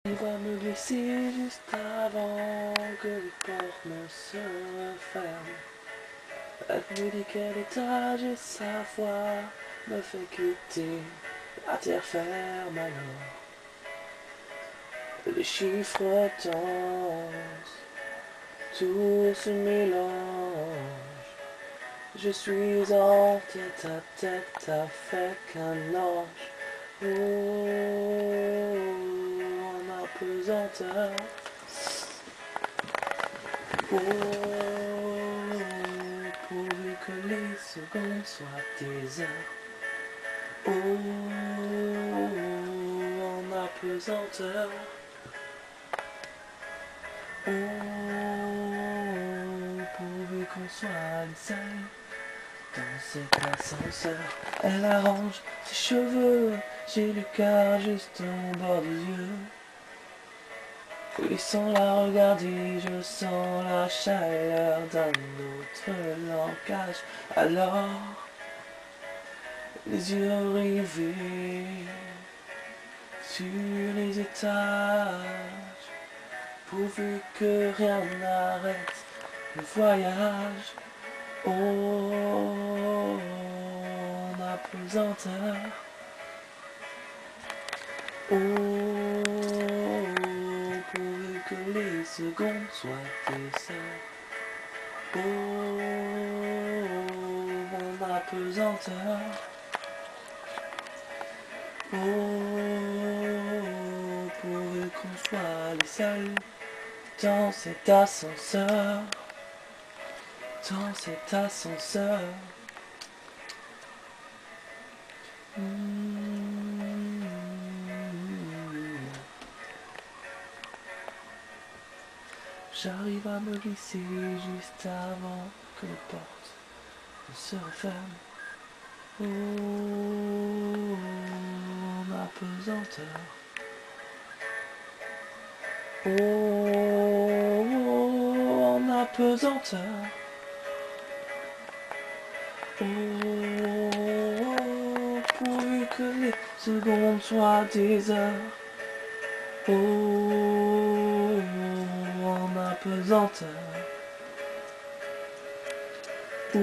Il va me glisser juste avant que les portes ne se referment. Elle me dit quel étage et sa voix me fait quitter la terre ferme alors. Les chiffres dansent, tout se mélange. Je suis en tête à tête avec un ange. Oh, en apesanteur. Oh, pourvu que les secondes soient des heures. Oh, en apesanteur. Oh, pourvu qu'on soit seul dans cet ascenseur. Elle arrange ses cheveux, j'ai le cœur juste au bord des yeux. Oui, sans la regarder, je sens la chaleur d'un autre langage. Alors, les yeux rivés sur les étages, pourvu que rien n'arrête le voyage. Oh, en apesanteur. Oh, pourvu que les secondes soient des heures. Oh, en apesanteur. Oh, pourvu qu'on soit les seuls dans cet ascenseur. Dans cet ascenseur. J'arrive à me glisser juste avant que les portes ne se referment. Oh, en apesanteur. Oh, en apesanteur. Oh, pourvu que les secondes soient des heures. Oh, en apesanteur. Oh,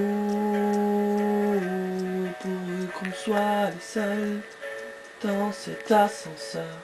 pourvu qu'on soit les seuls dans cet ascenseur.